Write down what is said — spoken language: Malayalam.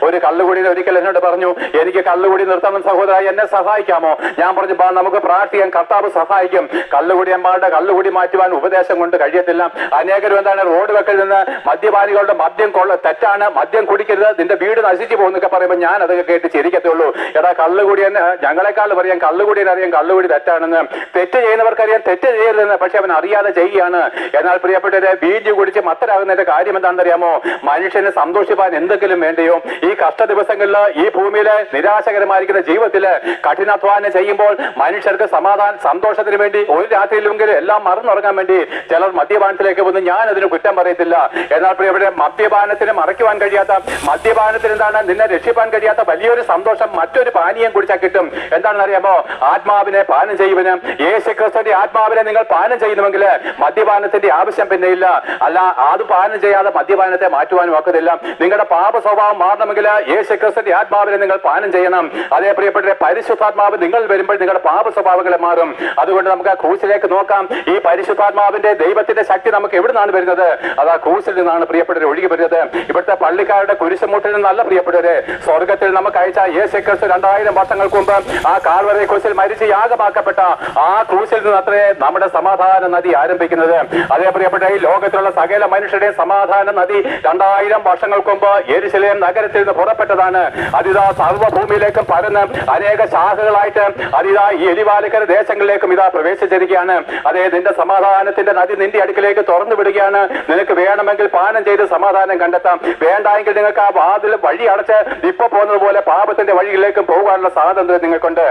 ഒരു കള്ളുകുടിയിൽ ഒരിക്കൽ എന്നോട് പറഞ്ഞു, എനിക്ക് കള്ളുകുടി നിർത്തണം സഹോദര, എന്നെ സഹായിക്കാമോ? ഞാൻ പറഞ്ഞു, നമുക്ക് പ്രാർത്ഥിക്കാൻ, കർത്താവ് സഹായിക്കും. കള്ളുകുടിയന്മാരുടെ കള്ളുകുടി മാറ്റുവാൻ ഉപദേശം കൊണ്ട് കഴിയത്തില്ല. അനേകരും എന്താണ്, റോഡ് വെക്കൽ നിന്ന് മദ്യപാനികളുടെ മദ്യം തെറ്റാണ്, മദ്യം കുടിക്കരുത്, നിന്റെ വീട് നശിച്ചു പോകുന്നൊക്കെ പറയുമ്പോൾ ഞാൻ അതൊക്കെ കേട്ട് ചിരിക്കത്തുള്ളൂ. എടാ, കള്ളുകുടിയൻ ഞങ്ങളെക്കാൾ പറയാം, കള്ളുകുടിയൻ അറിയാം കള്ളുകുടി തെറ്റാണെന്ന്, തെറ്റ് ചെയ്യുന്നവർക്കറിയാം തെറ്റ് ചെയ്യരുതെന്ന്, പക്ഷെ അവൻ അറിയാതെ ചെയ്യുകയാണ്. എന്നാൽ പ്രിയപ്പെട്ടവരെ, വീഞ്ഞു കുടിച്ച് മത്തരാകുന്നതിന്റെ കാര്യം എന്താണെന്നറിയാമോ? മനുഷ്യനെ സന്തോഷിപ്പാൻ എന്തെങ്കിലും വേണ്ടിയോ? ഈ കഷ്ട ദിവസങ്ങളിൽ, ഈ ഭൂമിയിലെ നിരാശകരമായിരിക്കുന്ന ജീവിതത്തില് കഠിനാധ്വാനം ചെയ്യുമ്പോൾ മനുഷ്യർക്ക് സന്തോഷത്തിന് വേണ്ടി ഒരു രാത്രിയിലെങ്കിലും എല്ലാം മറന്നുറങ്ങാൻ വേണ്ടി ചിലർ മദ്യപാനത്തിലേക്ക് വന്ന്, ഞാൻ അതിന് കുറ്റം പറയത്തില്ല. എന്നാൽ പ്രിയപ്പെട്ട, മദ്യപാനത്തിന് മറയ്ക്കുവാൻ കഴിയാത്ത, മദ്യപാനത്തിന് എന്താണ് നിന്നെ രക്ഷിപ്പാൻ കഴിയാത്ത വലിയൊരു സന്തോഷം മറ്റൊരു പാനീയം കുടിച്ചാൽ കിട്ടും. എന്താണെന്ന് അറിയാമോ? ആത്മാവിനെ പാനം ചെയ്യുവന്. യേശുക്രിസ്തുവിന്റെ ആത്മാവിനെ നിങ്ങൾ പാനം ചെയ്യുന്നുവെങ്കിൽ മദ്യപാനത്തിന്റെ ആവശ്യം പിന്നെ ഇല്ല. അല്ല, അത് പാനം ചെയ്യാതെ മദ്യപാനത്തെ മാറ്റുവാനും ഒക്കത്തില്ല. നിങ്ങളുടെ പാപ സ്വഭാവം മാറണമെങ്കിൽ യേശുക്രിസ്തുവിന്റെ ആത്മാവിനെ നിങ്ങൾ പാനം ചെയ്യണം. അതേ പ്രിയപ്പെട്ട, പരിശുദ്ധാത്മാവ് നിങ്ങൾ വരുമ്പോൾ നിങ്ങളുടെ പാപ സ്വഭാവങ്ങളെ മാറും. അതുകൊണ്ട് നമുക്ക് ആ ക്രൂശിലേക്ക് നോക്കാം. ഈ പരിശുദ്ധാത്മാവിന്റെ ദൈവത്തിന്റെ ശക്തി നമുക്ക് എവിടെ നിന്നാണ് വരുന്നത്? അത് ആ ക്രൂശിൽ നിന്നാണ് പ്രിയപ്പെട്ടവരെ ഒഴുകി വരുന്നത്. ഇവിടുത്തെ പള്ളിക്കാരുടെ കുരിശുമുട്ടിൽ നിന്നല്ല പ്രിയപ്പെട്ടവരെ. സ്വർഗത്തിൽ നമുക്ക് അയച്ച യേശുക്രിസ്തു 2000 വർഷങ്ങൾക്ക് മുമ്പ് ആ കാൽവരി ക്രൂശിൽ മരിച്ച് യാഗമാക്കപ്പെട്ട ആ ക്രൂശിൽ നിന്ന് അത്രേ നമ്മുടെ സമാധാന നദി ആരംഭിക്കുന്നത്. അതേ പ്രിയപ്പെട്ട, ഈ ലോകത്തിലുള്ള സകല മനുഷ്യരുടെയും സമാധാന നദി 2000 വർഷങ്ങൾക്ക് മുമ്പ് യെരുശലേം നഗരത്തിൽ നിന്ന് പുറപ്പെട്ടതാണ്. അതിതാ സർവ്വഭൂമിയിലേക്കും പരന്ന് അനേക ശാഖകളായിട്ട് അതിതാ ഈ എലിവാലിക്കര ദേശങ്ങളിലേക്കും ഇതാ പ്രവേശിച്ചിരിക്കുകയാണ്. അതേ, നിന്റെ സമാധാനത്തിന്റെ നദി നിന്റെ അടുക്കിലേക്ക് തുറന്നു വിടുകയാണ്. നിനക്ക് വേണമെങ്കിൽ പാനം ചെയ്ത് സമാധാനം കണ്ടെത്താം. വേണ്ടെങ്കിൽ നിങ്ങൾക്ക് ആ വാതിൽ വഴി അടച്ച് ഇപ്പൊ പോകുന്നത് പോലെ പാപത്തിന്റെ വഴിയിലേക്കും പോകാനുള്ള സ്വാതന്ത്ര്യം നിങ്ങൾക്കുണ്ട്.